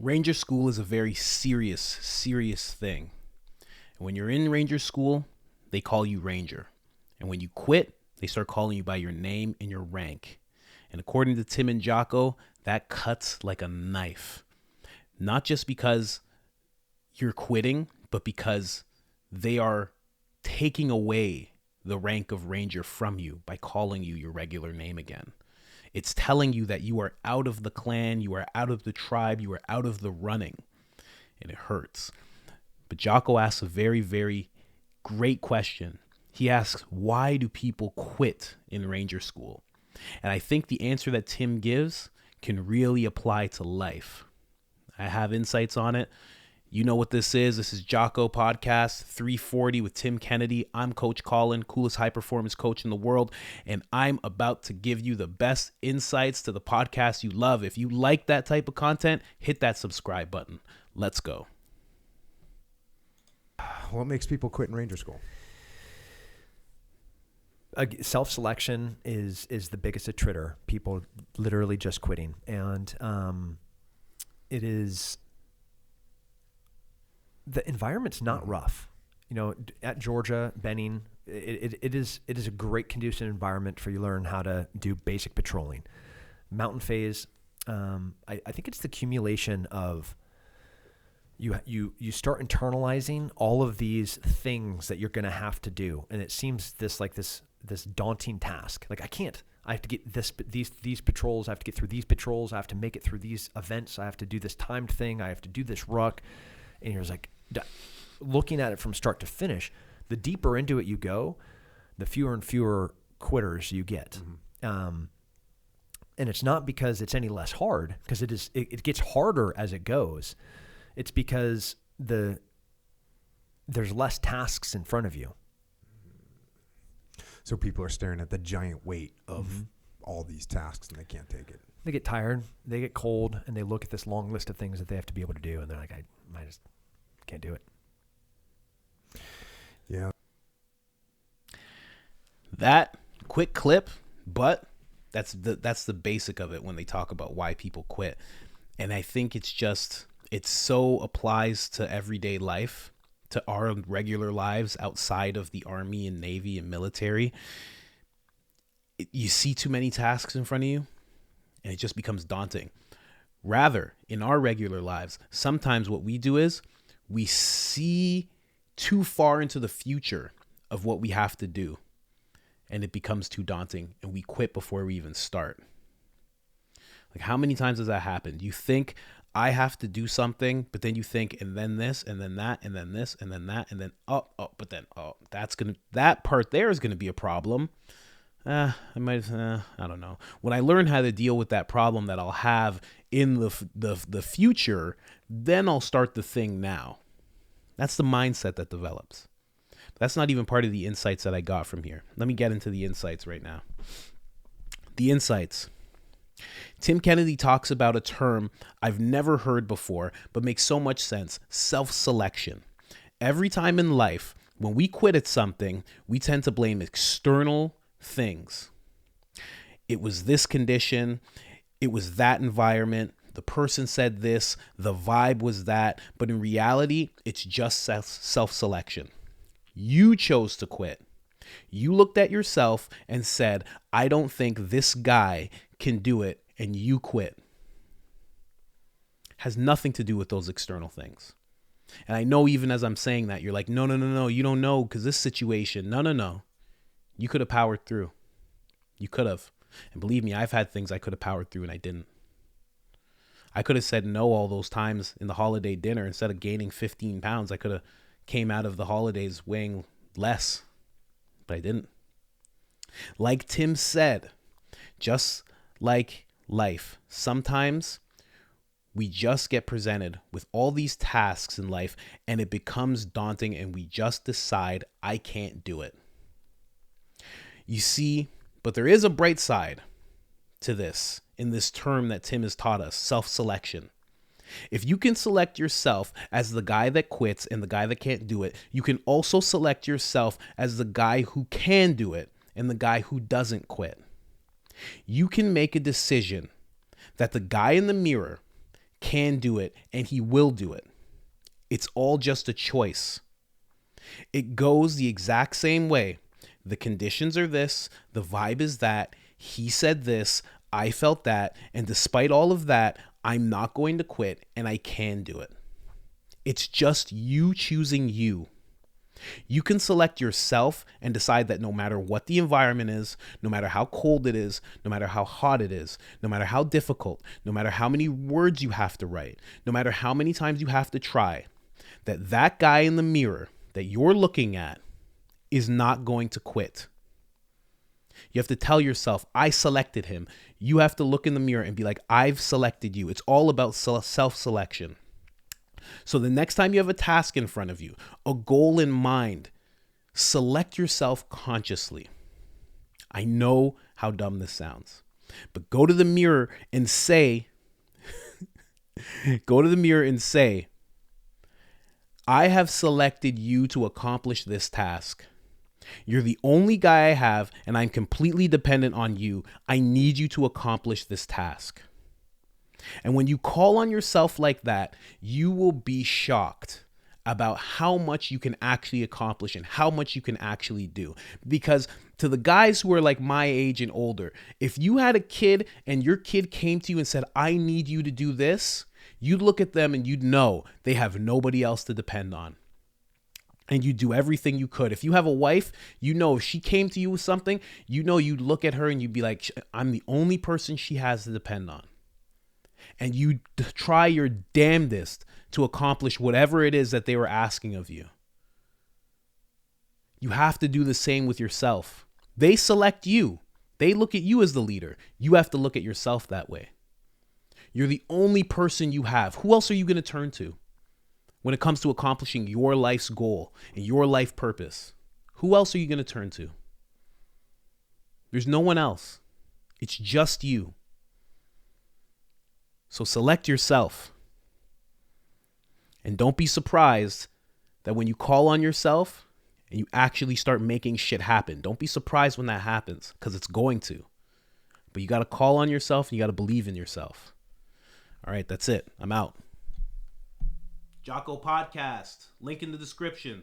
Ranger school is a very serious thing. And when you're in Ranger school, they call you Ranger. And when you quit, they start calling you by your name and your rank. And according to Tim and Jocko, that cuts like a knife. Not just because you're quitting, but because they are taking away the rank of Ranger from you by calling you your regular name again. It's telling you that you are out of the clan, you are out of the tribe, you are out of the running. And it hurts. But Jocko asks a very, very great question. He asks, why do people quit in Ranger school? And I think the answer that Tim gives can really apply to life. I have insights on it. You know what this is. This is Jocko Podcast 340 with Tim Kennedy. I'm Coach Colin, coolest high-performance coach in the world, and I'm about to give you the best insights to the podcast you love. If you like that type of content, hit that subscribe button. Let's go. What makes people quit in Ranger school? Self-selection is the biggest attritter. People literally just quitting. And it is... The environment's not rough. You know, at Georgia, Benning, it is a great conducive environment for you to learn how to do basic patrolling. Mountain phase, I think it's the accumulation of you start internalizing all of these things that you're going to have to do, and it seems this daunting task. Like I have to get these patrols. I have to get through these patrols. I have to make it through these events. I have to do this timed thing. I have to do this ruck. And you're just like, looking at it from start to finish, the deeper into it you go, the fewer and fewer quitters you get. Mm-hmm. And it's not because it's any less hard, because it gets harder as it goes. It's because there's less tasks in front of you. So people are staring at the giant weight of all these tasks and they can't take it. They get tired, they get cold, and they look at this long list of things that they have to be able to do, and they're like, I just can't do it. Yeah. That quick clip, but that's the basic of it when they talk about why people quit. And I think it so applies to everyday life, to our regular lives outside of the Army and Navy and military. You see too many tasks in front of you, and it just becomes daunting. Rather, in our regular lives, sometimes what we do is we see too far into the future of what we have to do, and it becomes too daunting, and we quit before we even start. Like, how many times has that happened? You think, I have to do something, but then you think, and then this, and then that, and then this, and then that, and then, that part there is going to be a problem. I don't know. When I learn how to deal with that problem that I'll have in the future, then I'll start the thing now. That's the mindset that develops. That's not even part of the insights that I got from here. Let me get into the insights right now. The insights. Tim Kennedy talks about a term I've never heard before, but makes so much sense: self-selection. Every time in life, when we quit at something, we tend to blame external things. It was this condition, it was that environment, the person said this, the vibe was that, but in reality, it's just self-selection. You chose to quit. You looked at yourself and said, I don't think this guy can do it, and you quit. Has nothing to do with those external things. And I know even as I'm saying that, you're like, no, you don't know, because this situation, no. You could have powered through. You could have. And believe me, I've had things I could have powered through and I didn't. I could have said no all those times in the holiday dinner. Instead of gaining 15 pounds, I could have came out of the holidays weighing less. But I didn't. Like Tim said, just like life, sometimes we just get presented with all these tasks in life and it becomes daunting and we just decide, I can't do it. You see, but there is a bright side to this in this term that Tim has taught us, self-selection. If you can select yourself as the guy that quits and the guy that can't do it, you can also select yourself as the guy who can do it and the guy who doesn't quit. You can make a decision that the guy in the mirror can do it, and he will do it. It's all just a choice. It goes the exact same way. The conditions are this, the vibe is that, he said this, I felt that, and despite all of that, I'm not going to quit, and I can do it. It's just you choosing you. You can select yourself and decide that no matter what the environment is, no matter how cold it is, no matter how hot it is, no matter how difficult, no matter how many words you have to write, no matter how many times you have to try, that guy in the mirror that you're looking at is not going to quit. You have to tell yourself, I selected him. You have to look in the mirror and be like, I've selected you. It's all about self-selection. So the next time you have a task in front of you, a goal in mind, select yourself consciously. I know how dumb this sounds, but go to the mirror and say, I have selected you to accomplish this task. You're the only guy I have, and I'm completely dependent on you. I need you to accomplish this task. And when you call on yourself like that, you will be shocked about how much you can actually accomplish and how much you can actually do. Because to the guys who are like my age and older, if you had a kid and your kid came to you and said, I need you to do this, you'd look at them and you'd know they have nobody else to depend on. And you do everything you could. If you have a wife, you know if she came to you with something, you know you'd look at her and you'd be like, I'm the only person she has to depend on. And you try your damnedest to accomplish whatever it is that they were asking of you. You have to do the same with yourself. They select you. They look at you as the leader. You have to look at yourself that way. You're the only person you have. Who else are you going to turn to when it comes to accomplishing your life's goal and your life purpose? Who else are you going to turn to? There's no one else. It's just you. So select yourself. And don't be surprised that when you call on yourself and you actually start making shit happen, don't be surprised when that happens, because it's going to. But you got to call on yourself and you got to believe in yourself. All right, that's it. I'm out. Jocko Podcast. Link in the description.